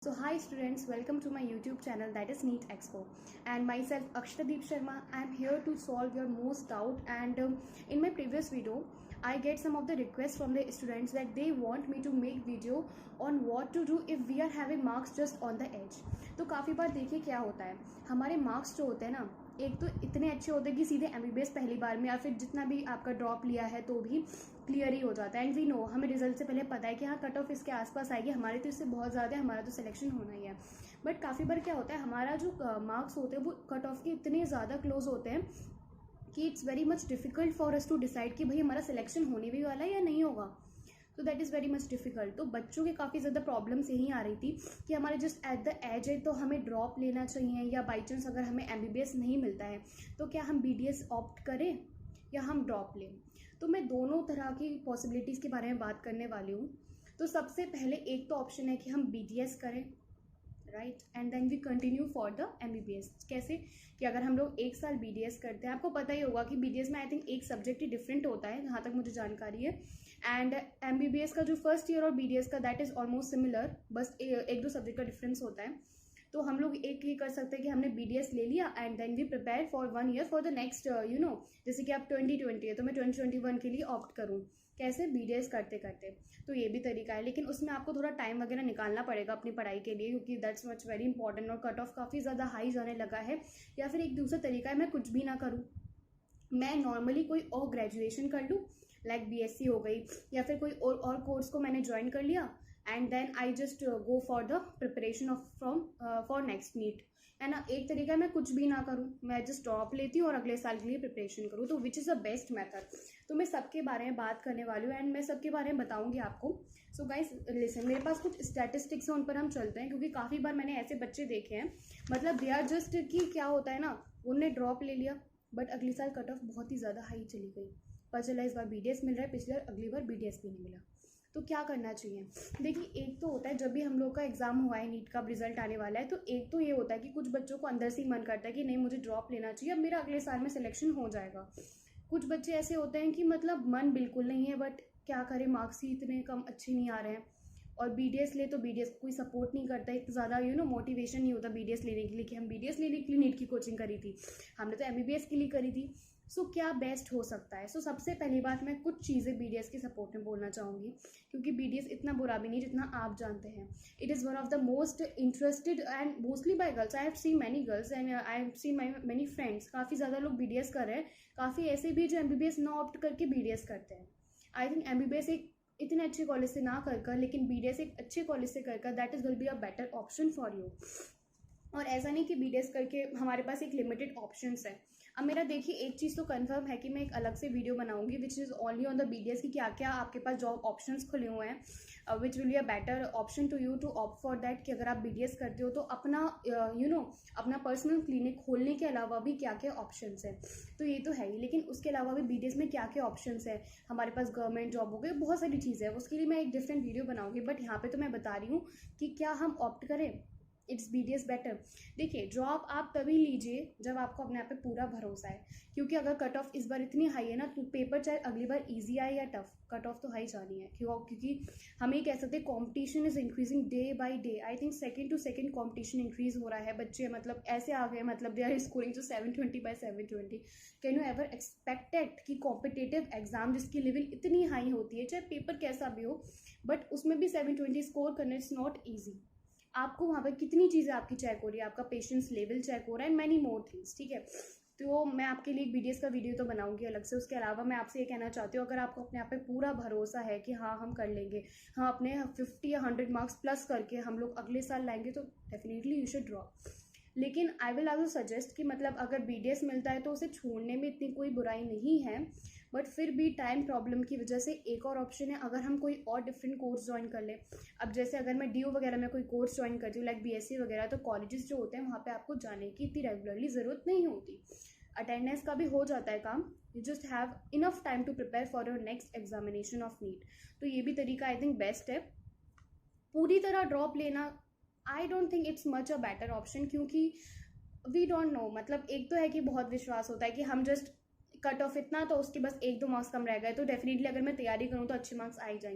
So hi students, welcome to my YouTube channel, that is NEET Expo, and myself Akshtadeep Sharma. I am here to solve your most doubt. And in my previous video I get some of the requests from the students that they want me to make video on what to do if we are having marks just on the edge. तो काफ़ी बार देखिए क्या होता है, हमारे marks जो होते हैं ना, एक तो इतने अच्छे होते हैं कि सीधे MBBS पहली बार में या फिर जितना भी आपका ड्रॉप लिया है तो भी क्लियर ही हो जाता है. एंड वी नो, हमें रिजल्ट से पहले पता है कि हाँ कट ऑफ इसके आसपास आएगी, हमारे तो इससे बहुत ज़्यादा है, हमारा तो सिलेक्शन होना ही है. बट काफ़ी बार क्या होता है, हमारा जो मार्क्स होते हैं वो कट ऑफ के इतने ज़्यादा क्लोज होते हैं कि it's very much difficult for us to decide कि भाई हमारा सिलेक्शन होने भी वाला है या नहीं होगा. तो that is very much difficult. तो बच्चों के काफ़ी ज़्यादा प्रॉब्लम्स यही आ रही थी कि हमारे जस्ट एट द एज है तो हमें ड्रॉप लेना चाहिए, या बाई चांस अगर हमें MBBS नहीं मिलता है तो क्या हम BDS ऑप्ट करें या हम ड्रॉप लें. तो मैं दोनों तरह की पॉसिबिलिटीज़ के बारे में बात करने वाली हूँ. तो सबसे पहले एक तो ऑप्शन है कि हम BDS करें, right, and then we continue for the MBBS. कैसे कि अगर हम लोग एक साल BDS करते हैं, आपको पता ही होगा कि BDS में आई थिंक एक सब्जेक्ट ही डिफरेंट होता है जहाँ तक मुझे जानकारी है. एंड MBBS का जो फर्स्ट ईयर और BDS का दैट इज़ ऑलमोस्ट सिमिलर, बस एक दो सब्जेक्ट का डिफरेंस होता है. तो हम लोग एक ये कर सकते हैं कि हमने BDS ले लिया and then we prepare for 1 year for the next जैसे कि आप 2020 है तो मैं 2021 के लिए ऑप्ट करूँ. कैसे? BDS करते करते. तो ये भी तरीका है, लेकिन उसमें आपको थोड़ा टाइम वगैरह निकालना पड़ेगा अपनी पढ़ाई के लिए, क्योंकि दैट्स मच वेरी इंपॉर्टेंट और कट ऑफ काफ़ी ज़्यादा हाई जाने लगा है. या फिर एक दूसरा तरीका है, मैं कुछ भी ना करूँ, मैं नॉर्मली कोई और ग्रेजुएशन कर लूँ, लाइक BSc हो गई, या फिर कोई और कोर्स को मैंने ज्वाइन कर लिया and then I just go for the preparation of for next NEET. है ना, एक तरीका मैं कुछ भी ना करूँ, मैं जस्ट ड्रॉप लेती हूँ और अगले साल के लिए प्रिपरेशन करूँ. तो which is the best method. तो मैं सबके बारे में बात करने वाली हूँ एंड मैं सबके बारे में बताऊँगी आपको. सो गाइस लिसन, मेरे पास कुछ स्टैटिस्टिक्स हैं, उन पर हम चलते हैं, क्योंकि काफ़ी बार मैंने ऐसे बच्चे देखे हैं, मतलब दे आर जस्ट कि क्या होता है ना, उनने ड्रॉप ले लिया बट अगले साल कट ऑफ बहुत ही ज़्यादा हाई चली गई. पता चला इस बार BDS मिल रहा है, पिछले बार अगली बार BDS भी नहीं मिला. तो क्या करना चाहिए? देखिए, एक तो होता है जब भी हम लोग का एग्ज़ाम हुआ है, नीट का रिजल्ट आने वाला है, तो एक तो ये होता है कि कुछ बच्चों को अंदर से ही मन करता है कि नहीं मुझे ड्रॉप लेना चाहिए, अब मेरा अगले साल में सिलेक्शन हो जाएगा. कुछ बच्चे ऐसे होते हैं कि मतलब मन बिल्कुल नहीं है, बट क्या करें, मार्क्स ही इतने कम अच्छे नहीं आ रहे हैं. और BDS ले तो BDS कोई सपोर्ट नहीं करता, इतना ज़्यादा मोटिवेशन नहीं होता BDS लेने के लिए कि हम BDS लेने के लिए नीट की कोचिंग करी थी, हमने तो MBBS के लिए करी थी. सो क्या बेस्ट हो सकता है? सबसे पहली बात, मैं कुछ चीज़ें BDS के सपोर्ट में बोलना चाहूँगी, क्योंकि BDS इतना बुरा भी नहीं जितना आप जानते हैं. It is one of the most interested and mostly bye girls. I have seen many girls and I have seen many friends. काफ़ी ज़्यादा लोग BDS कर रहे हैं, काफ़ी ऐसे भी जो MBBS ना ऑप्ट करके BDS करते हैं. आई थिंक MBBS एक इतने अच्छे कॉलेज से ना कर लेकिन BDS एक अच्छे कॉलेज से कर that is will be a better option for you. और ऐसा नहीं कि BDS करके हमारे पास एक लिमिटेड ऑप्शंस है. अब मेरा देखिए एक चीज़ तो कंफर्म है कि मैं एक अलग से वीडियो बनाऊंगी which is only on the BDS की क्या क्या आपके पास जॉब ऑप्शंस खुले हुए हैं, which will be a better option to you to opt for that. कि अगर आप BDS करते हो तो अपना अपना पर्सनल क्लिनिक खोलने के अलावा भी क्या क्या ऑप्शंस है. तो ये तो है ही, लेकिन उसके अलावा भी BDS में क्या क्या ऑप्शंस है, हमारे पास गवर्नमेंट जॉब हो गई, बहुत सारी चीज़ें हैं. उसके लिए मैं एक डिफरेंट वीडियो बनाऊंगी, बट यहाँ पे तो मैं बता रही हूँ कि क्या हम ऑप्ट करें, इट्स BDS बेटर. देखिए, जॉब आप तभी लीजिए जब आपको अपने आप पे पूरा भरोसा है, क्योंकि अगर कट ऑफ इस बार इतनी हाई है ना, तो पेपर चाहे अगली बार इजी आए या टफ, कट ऑफ तो हाई जानी है. क्योंकि हम ये कह सकते हैं competition is increasing day by day. I think second to second competition increase हो रहा है. बच्चे मतलब ऐसे आ गए, मतलब दे आर स्कोरिंग जो 720/720. कैन यू एवर एक्सपेक्टेड कि कॉम्पिटेटिव एग्जाम जिसकी लेवल इतनी हाई होती है, चाहे पेपर कैसा भी हो, बट उसमें भी 720 स्कोर करना इट्स नॉट ईजी. आपको वहाँ पर कितनी चीज़ें आपकी चेक हो रही है, आपका पेशेंस लेवल चेक हो रहा है एंड मैनी मोर थिंग्स. ठीक है, तो मैं आपके लिए एक BDS का वीडियो तो बनाऊंगी अलग से. उसके अलावा मैं आपसे ये कहना चाहती हूँ, अगर आपको अपने आप पे पूरा भरोसा है कि हाँ हम कर लेंगे, हाँ अपने 50 या 100 मार्क्स प्लस करके हम लोग अगले साल लाएंगे, तो डेफिनेटली यू शुड ड्रॉप. लेकिन आई विल आल्सो सजेस्ट कि मतलब अगर BDS मिलता है तो उसे छोड़ने में इतनी कोई बुराई नहीं है, बट फिर भी टाइम प्रॉब्लम की वजह से एक और ऑप्शन है, अगर हम कोई और डिफरेंट कोर्स ज्वाइन कर लें. अब जैसे अगर मैं DU वगैरह में कोई कोर्स ज्वाइन करती हूँ लाइक BSc वगैरह, तो कॉलेजेस जो होते हैं वहाँ पे आपको जाने की इतनी रेगुलरली ज़रूरत नहीं होती, अटेंडेंस का भी हो जाता है काम. You just have enough time to prepare for your next examination of NEET. तो ये भी तरीका आई थिंक बेस्ट है. पूरी तरह ड्रॉप लेना I don't think it's much a better option, क्योंकि वी डोंट नो. मतलब एक तो है कि बहुत विश्वास होता है कि हम जस्ट कट ऑफ इतना, तो उसके बस 1-2 मार्क्स कम रह गए, तो डेफिनेटली अगर मैं तैयारी करूँ तो अच्छे मार्क्स आ ही जाएंगे.